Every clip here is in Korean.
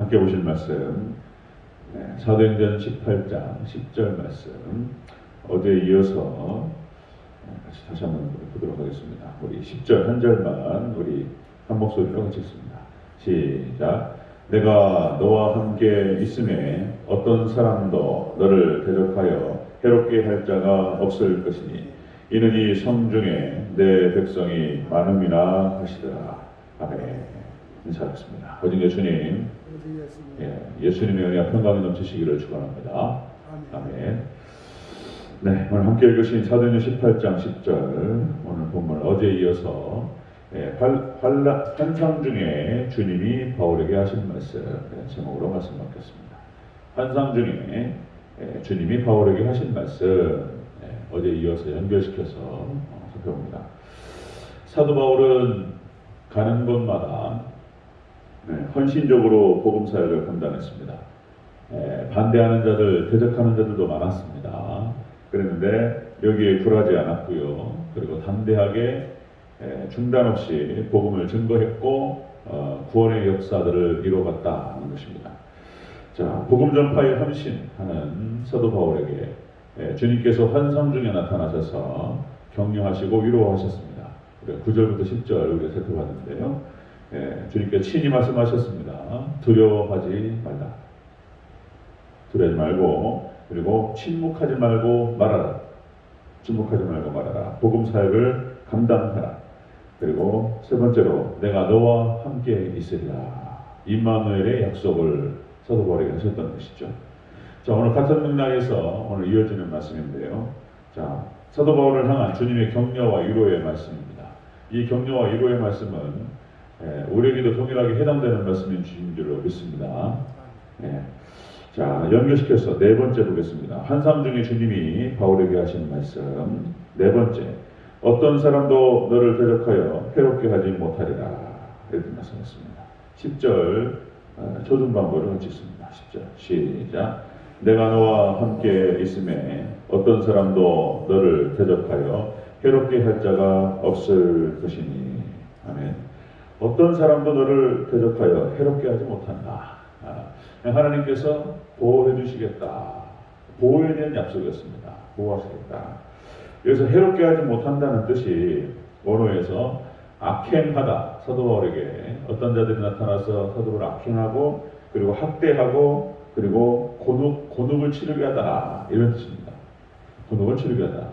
함께 보실 말씀, 사도행전 18장 10절 말씀, 어제에 이어서 같이 다시 한번 보도록 하겠습니다. 우리 10절 한 절만 우리 한 목소리로 같이 읽습니다. 시작. 내가 너와 함께 있음에 어떤 사람도 너를 대적하여 해롭게 할 자가 없을 것이니 이는 이 성중에 내 백성이 많음이나 하시더라. 아멘. 인사하겠습니다. 오직 예수님, 예수님의 은혜와 평강이 넘치시기를 축원합니다. 아멘. 네, 오늘 함께 읽으신 사도행전 18장 10절 오늘 본문 어제에 이어서 환상 중에 주님이 바울에게 하신 말씀 제목으로 말씀 받겠습니다. 환상 중에 주님이 바울에게 하신 말씀 어제 이어서 연결시켜서 살펴봅니다. 사도 바울은 가는 곳마다 헌신적으로 복음 사역을 감당했습니다. 반대하는 자들, 대적하는 자들도 많았습니다. 그랬는데 여기에 굴하지 않았고요. 그리고 담대하게 중단 없이 복음을 증거했고 구원의 역사들을 이루어갔다는 것입니다. 자, 복음 전파에 헌신하는 사도 바울에게 주님께서 환상 중에 나타나셔서 격려하시고 위로하셨습니다. 9절부터 10절 우리가 살펴봤는데요. 주님께서 친히 말씀하셨습니다. 두려워하지 말라. 두려워하지 말고, 그리고 침묵하지 말고 말하라. 침묵하지 말고 말하라. 복음 사역을 감당하라. 그리고 세 번째로 내가 너와 함께 있으리라. 임마누엘의 약속을 사도 바울에게 하셨던 것이죠. 자, 오늘 같은 맥락에서 오늘 이어지는 말씀인데요. 자, 사도 바울을 향한 주님의 격려와 위로의 말씀입니다. 이 격려와 위로의 말씀은 우리에게도 동일하게 해당되는 말씀인 주신 줄로 믿습니다. 자, 연결시켜서 네 번째 보겠습니다. 환상 중에 주님이 바울에게 하신 말씀. 네 번째, 어떤 사람도 너를 대적하여 해롭게 하지 못하리라. 이렇게 말씀했습니다. 10절 초중반부를 같이 읽습니다. 10절 시작. 내가 너와 함께 있음에 어떤 사람도 너를 대적하여 해롭게 할 자가 없을 것이니. 아멘. 어떤 사람도 너를 대적하여 해롭게 하지 못한다. 하나님께서 보호해 주시겠다. 보호에 대한 약속이었습니다. 보호하시겠다. 여기서 해롭게 하지 못한다는 뜻이 원어에서 악행하다. 사도 바울에게 어떤 자들이 나타나서 사도를 악행하고 그리고 학대하고 그리고 곤혹을 치르게 하다. 이런 뜻입니다. 곤혹을 치르게 하다.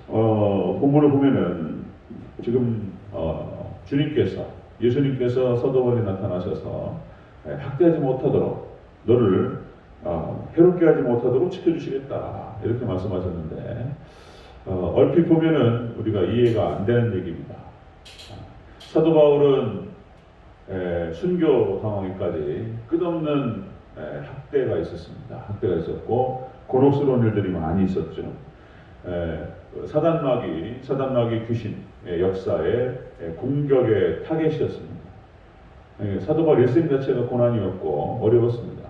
본문을 보면은 지금 예수님께서 사도 바울에 나타나셔서 학대하지 못하도록 너를 해롭게 하지 못하도록 지켜주시겠다. 이렇게 말씀하셨는데 얼핏 보면은 우리가 이해가 안 되는 얘기입니다. 사도 바울은 순교 당하기까지 끝없는 학대가 있었습니다. 학대가 있었고 곤혹스러운 일들이 많이 있었죠. 사단마귀 귀신의 역사에 공격의 타겟이었습니다. 사도 바울 일생 자체가 고난이었고 어려웠습니다.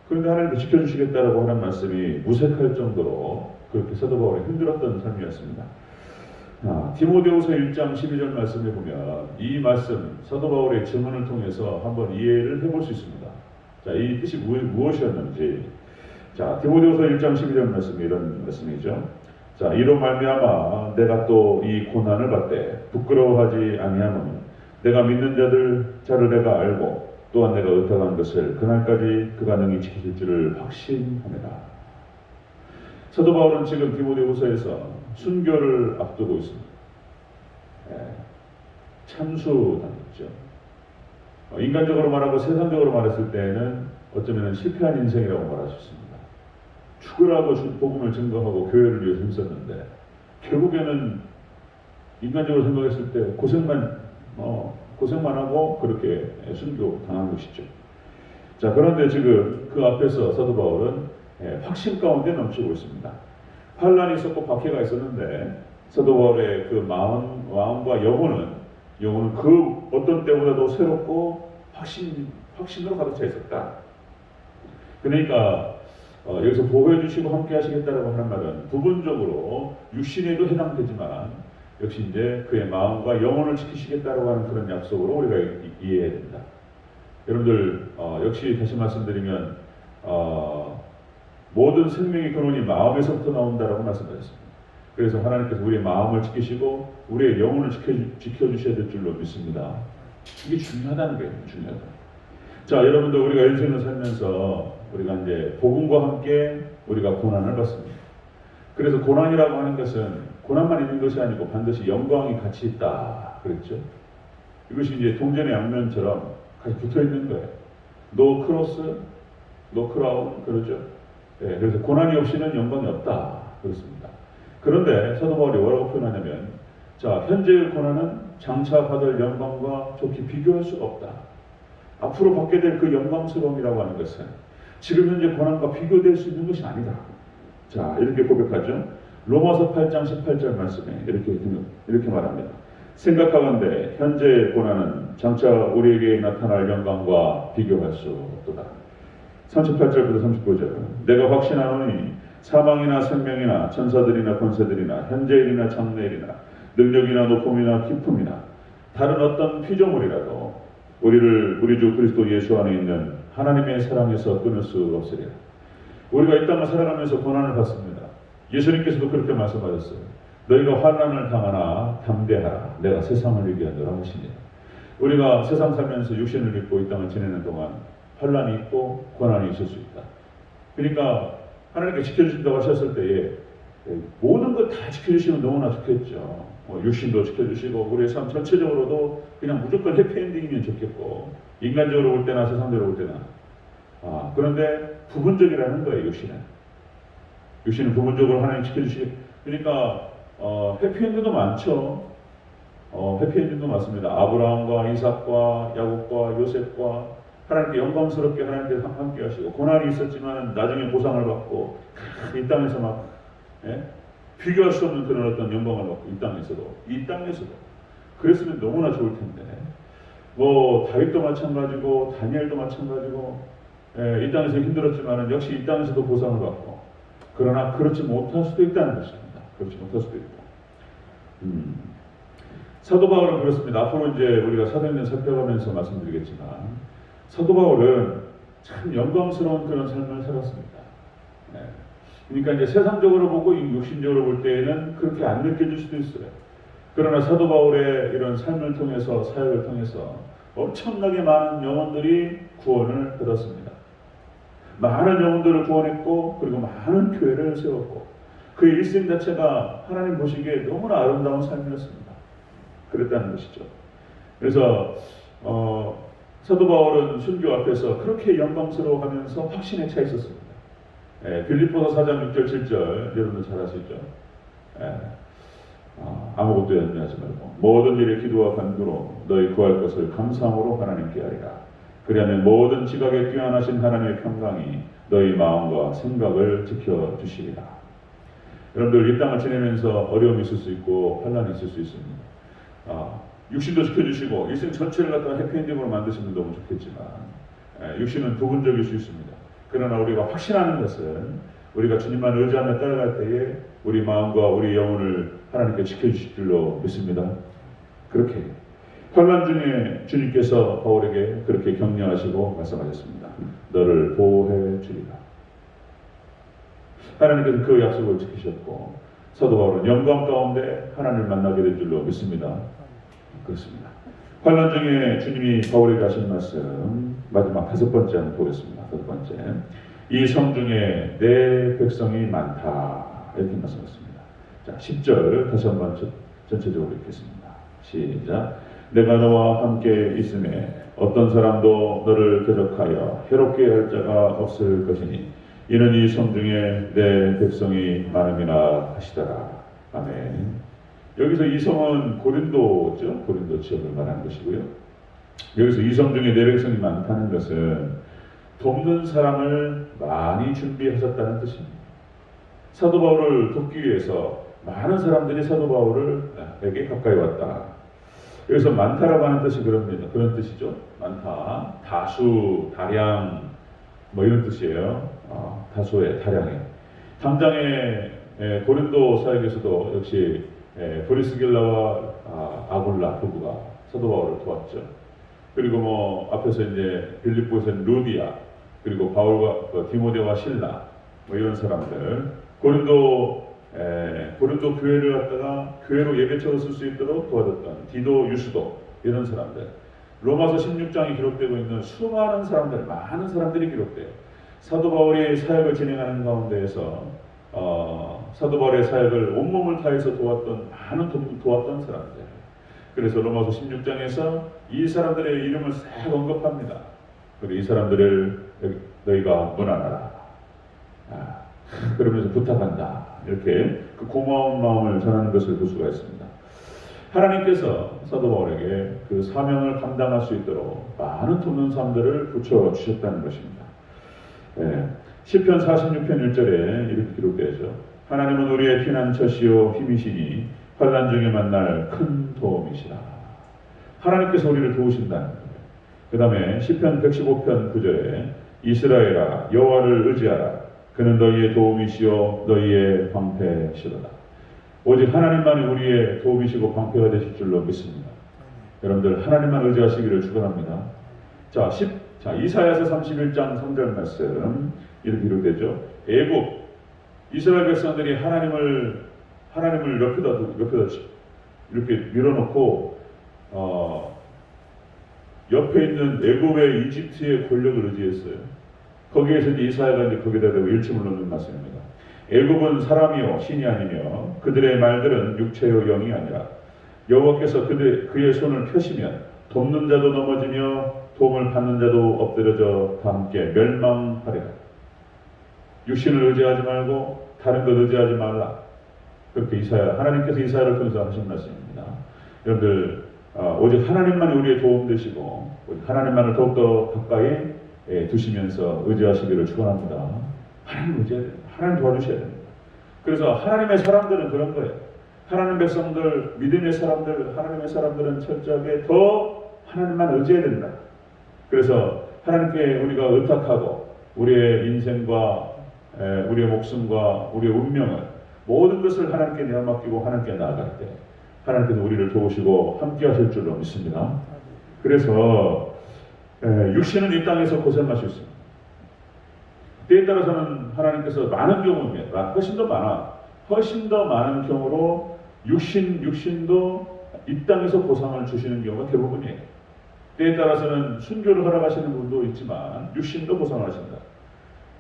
그런데 하나님도 지켜주시겠다라고 하는 말씀이 무색할 정도로 그렇게 사도 바울이 힘들었던 삶이었습니다. 디모데후서 1장 12절 말씀에 보면 이 말씀 사도 바울의 증언을 통해서 한번 이해를 해볼 수 있습니다. 자, 이 뜻이 무엇이었는지. 자, 디모데후서 1장 12절 말씀이 이런 말씀이죠. 자, 이로 말미암아 내가 또 이 고난을 받되 부끄러워하지 아니하노니 내가 믿는 자를 내가 알고 또한 내가 의탁한 것을 그날까지 그가 능히 지키실 줄을 확신합니다. 사도 바울은 지금 디모데후서에서 순교를 앞두고 있습니다. 참수당했죠. 인간적으로 말하고 세상적으로 말했을 때에는 어쩌면 실패한 인생이라고 말할 수 있습니다. 죽으라고 복음을 증거하고 교회를 위해서 힘썼는데 결국에는 인간적으로 생각했을 때 고생만 하고 그렇게 순교 당한 것이죠. 자, 그런데 지금 그 앞에서 사도 바울은 확신 가운데 넘치고 있습니다. 환란이 있었고 박해가 있었는데 사도 바울의 그 마음과 영혼은 그 어떤 때보다도 새롭고 확신으로 가득 차 있었다. 그러니까 여기서 보호해 주시고 함께 하시겠다라고 하는 말은 부분적으로 육신에도 해당되지만 역시 이제 그의 마음과 영혼을 지키시겠다라고 하는 그런 약속으로 우리가 이해해야 됩니다. 여러분들 역시 다시 말씀드리면 모든 생명의 근원이 마음에서부터 나온다라고 말씀하셨습니다. 그래서 하나님께서 우리의 마음을 지키시고 우리의 영혼을 지켜주셔야 될 줄로 믿습니다. 이게 중요하다는 거예요. 중요하다. 자, 여러분들 우리가 인생을 살면서 우리가 이제 복음과 함께 우리가 고난을 받습니다. 그래서 고난이라고 하는 것은 고난만 있는 것이 아니고 반드시 영광이 같이 있다 그랬죠. 이것이 이제 동전의 양면처럼 같이 붙어 있는 거예요. 노 크로스, 노 크라운 그러죠. 예, 그래서 고난이 없이는 영광이 없다 그렇습니다. 그런데 사도 바울이 뭐라고 표현하냐면, 자, 현재의 고난은 장차 받을 영광과 좋게 비교할 수가 없다. 앞으로 받게 될 그 영광스러움이라고 하는 것은 지금 현재 고난과 비교될 수 있는 것이 아니다. 자, 이렇게 고백하죠. 로마서 8장 18절 말씀에 이렇게 말합니다. 생각하건대 현재의 고난은 장차 우리에게 나타날 영광과 비교할 수 없도다. 38절부터 39절. 내가 확신하노니 사망이나 생명이나 천사들이나 권세들이나 현재일이나 장래일이나 능력이나 높음이나 깊음이나 다른 어떤 피조물이라도 우리 주 그리스도 예수 안에 있는 하나님의 사랑에서 끊을 수 없으리라. 우리가 이 땅을 살아가면서 고난을 받습니다. 예수님께서도 그렇게 말씀하셨어요. 너희가 환난을 당하나 담대하라. 내가 세상을 이기었노라 하시니라. 우리가 세상 살면서 육신을 입고 이 땅을 지내는 동안 환난이 있고 고난이 있을 수 있다. 그러니까 하나님께 지켜주신다고 하셨을 때에 모든 걸 다 지켜주시면 너무나 좋겠죠. 육신도 지켜주시고 우리의 삶 전체적으로도 그냥 무조건 해피엔딩이면 좋겠고, 인간적으로 볼 때나 세상적으로 볼 때나. 그런데 부분적이라는 거예요. 육신은 부분적으로 하나님 지켜주시고, 그러니까 해피엔딩도 많죠. 해피엔딩도 많습니다. 아브라함과 이삭과 야곱과 요셉과 하나님께 영광스럽게 하나님께 함께 하시고, 고난이 있었지만 나중에 보상을 받고 이 땅에서 막 비교할 수 없는 그런 어떤 영광을 받고, 이 땅에서도 그랬으면 너무나 좋을 텐데, 다윗도 마찬가지고 다니엘도 마찬가지고 이 땅에서 힘들었지만 역시 이 땅에서도 보상을 받고, 그러나 그렇지 못할 수도 있다는 것입니다. 그렇지 못할 수도 있다. 사도 바울은 그렇습니다. 앞으로 이제 우리가 사도행전 살펴가면서 말씀드리겠지만, 사도 바울은 참 영광스러운 그런 삶을 살았습니다. 그러니까 이제 세상적으로 보고 육신적으로 볼 때에는 그렇게 안 느껴질 수도 있어요. 그러나 사도 바울의 이런 삶을 통해서, 사역을 통해서 엄청나게 많은 영혼들이 구원을 받았습니다. 많은 영혼들을 구원했고, 그리고 많은 교회를 세웠고, 그의 일생 자체가 하나님 보시기에 너무나 아름다운 삶이었습니다. 그랬다는 것이죠. 그래서 사도 바울은 순교 앞에서 그렇게 영광스러워하면서 확신에 차 있었습니다. 빌립보서 4장 6절 7절 여러분들 잘 아시죠? 아무것도 염려하지 말고 모든 일에 기도와 간구로 너희 구할 것을 감사함으로 하나님께 하리라. 그리하면 모든 지각에 뛰어나신 하나님의 평강이 너희 마음과 생각을 지켜주시리라. 여러분들 이 땅을 지내면서 어려움이 있을 수 있고 환난이 있을 수 있습니다. 육신도 지켜주시고 일생 전체를 갖다가 해피엔딩으로 만드시면 너무 좋겠지만, 육신은 부분적일 수 있습니다. 그러나 우리가 확신하는 것은 우리가 주님만 의지하며 따라갈 때에 우리 마음과 우리 영혼을 하나님께 지켜주실 줄로 믿습니다. 그렇게 환난 중에 주님께서 바울에게 그렇게 격려하시고 말씀하셨습니다. 너를 보호해 주리라. 하나님께서 그 약속을 지키셨고, 사도 바울은 영광 가운데 하나님을 만나게 될 줄로 믿습니다. 그렇습니다. 환난 중에 주님이 바울에게 하신 말씀, 마지막 5번째 한번 보겠습니다. 5번째. 이 성 중에 내 백성이 많다. 이렇게 말씀하셨습니다. 자, 10절 다시 한번 전체적으로 읽겠습니다. 시작. 내가 너와 함께 있음에 어떤 사람도 너를 대적하여 해롭게 할 자가 없을 것이니 이는 이 성 중에 내 백성이 많음이나 하시더라. 아멘. 여기서 이 성은 고린도죠. 고린도 지역을 말하는 것이고요. 여기서 이 성 중에 내 백성이 많다는 것은 돕는 사람을 많이 준비하셨다는 뜻입니다. 사도 바울을 돕기 위해서 많은 사람들이 사도 바울에게 가까이 왔다. 여기서 많다라고 하는 뜻이 그런 뜻이죠. 많다, 다수, 다량, 이런 뜻이에요. 다수의, 다량의. 당장에 고린도 사역에서도 역시 브리스길라와 아굴라 부부가 사도 바울을 도왔죠. 그리고 뭐 앞에서 이제 빌립보에서는 루디아, 그리고 바울과 디모데와 실라, 뭐 이런 사람들, 고린도 교회를 갖다가 교회로 예배처로 쓸 수 있도록 도와줬던 디도, 유스도, 이런 사람들. 로마서 16장에 기록되고 있는 수많은 사람들, 많은 사람들이 기록돼요. 사도 바울이 사역을 진행하는 가운데에서 사도 바울의 사역을 온몸을 다해서 도왔던 사람들. 그래서 로마서 16장에서 이 사람들의 이름을 싹 언급합니다. 그리고 이 사람들을 너희가 문안하라. 그러면서 부탁한다. 이렇게 그 고마운 마음을 전하는 것을 볼 수가 있습니다. 하나님께서 사도 바울에게 그 사명을 감당할 수 있도록 많은 돕는 사람들을 붙여주셨다는 것입니다. 시편 46편 1절에 이렇게 기록되죠. 하나님은 우리의 피난처시요 힘이시니 환난 중에 만날 큰 도움이시라. 하나님께서 우리를 도우신다는 거예요. 그 다음에 시편 115편 9절에 이스라엘아 여호와를 의지하라. 그는 너희의 도움이시요 너희의 방패시로다. 오직 하나님만이 우리의 도움이시고 방패가 되실 줄로 믿습니다. 여러분들 하나님만 의지하시기를 축원합니다. 자, 이사야서 31장 3절 말씀 이렇게 기록되죠. 애굽 이스라엘 백성들이 하나님을 옆에다 이렇게 밀어놓고 옆에 있는 애굽의 이집트의 권력을 의지했어요. 거기에서 이사야가 이제 거기다 대고 일침을 놓는 말씀입니다. 애굽은 사람이요 신이 아니며 그들의 말들은 육체요 영이 아니라 여호와께서 그의 손을 펴시면 돕는 자도 넘어지며 도움을 받는 자도 엎드려져 다 함께 멸망하리라. 육신을 의지하지 말고 다른 것 의지하지 말라. 그렇게 하나님께서 이사야를 통해서 하신 말씀입니다. 여러분들 오직 하나님만이 우리의 도움 되시고 하나님만을 더욱더 가까이 두시면서 의지하시기를 축원합니다. 하나님 의지해야 됩니다. 하나님 도와주셔야 됩니다. 그래서 하나님의 사람들은 그런 거예요. 하나님 백성들, 믿음의 사람들, 하나님의 사람들은 철저하게 더 하나님만 의지해야 된다. 그래서 하나님께 우리가 의탁하고 우리의 인생과 우리의 목숨과 우리의 운명을 모든 것을 하나님께 내어맡기고 하나님께 나아갈 때 하나님께서 우리를 도우시고 함께 하실 줄로 믿습니다. 그래서 육신은 이 땅에서 고생할 수 있습니다. 때에 따라서는 하나님께서 많은 경우에 훨씬 더 많은 경우로 육신도 이 땅에서 보상을 주시는 경우가 대부분이에요. 때에 따라서는 순교를 허락하시는 분도 있지만 육신도 보상하신다.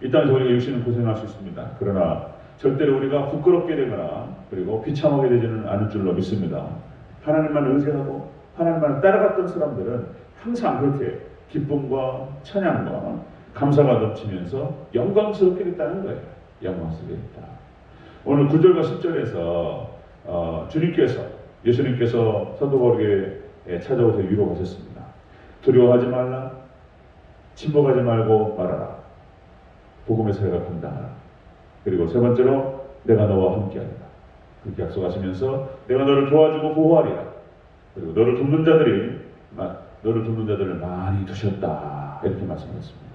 이 땅에서 우리가 육신은 고생할 수 있습니다. 그러나 절대로 우리가 부끄럽게 되거나 그리고 비참하게 되지는 않을 줄로 믿습니다. 하나님만 의지하고 하나님만 따라갔던 사람들은 항상 그렇게 기쁨과 찬양과 감사가 넘치면서 영광스럽게 됐다는 거예요. 영광스럽게 됐다. 오늘 9절과 10절에서 예수님께서 사도 바울에게 찾아오셔서 위로하셨습니다. 두려워하지 말라. 침묵하지 말고 말하라. 복음의 사역을 감당하라. 그리고 세 번째로 내가 너와 함께하리라. 그렇게 약속하시면서 내가 너를 도와주고 보호하리라. 그리고 너를 돕는 자들을 많이 두셨다. 이렇게 말씀하셨습니다.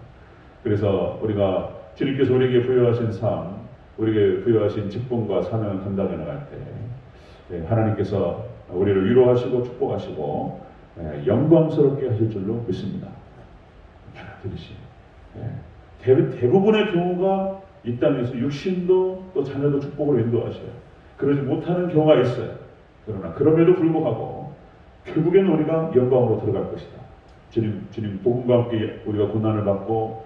그래서 우리가 주님께서 우리에게 부여하신 삶, 우리에게 부여하신 직분과 사명을 감당해 나갈 때 하나님께서 우리를 위로하시고 축복하시고 영광스럽게 하실 줄로 믿습니다. 받아들이시. 대부분의 경우가 이 땅에서 육신도 또 자녀도 축복으로 인도하셔요. 그러지 못하는 경우가 있어요. 그러나 그럼에도 불구하고 결국에는 우리가 영광으로 들어갈 것이다. 주님 복음과 함께 우리가 고난을 받고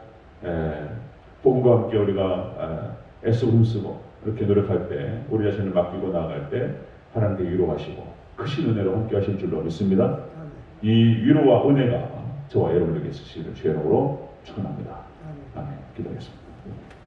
복음과 함께 우리가 애쓰고 힘쓰고 이렇게 노력할 때 우리 자신을 맡기고 나아갈 때 하나님께 위로하시고 크신 은혜로 함께 하실 줄로 믿습니다. 이 위로와 은혜가 저와 여러분에게 있으시기를 주의 이름으로 축원합니다. 아멘. 기도하겠습니다.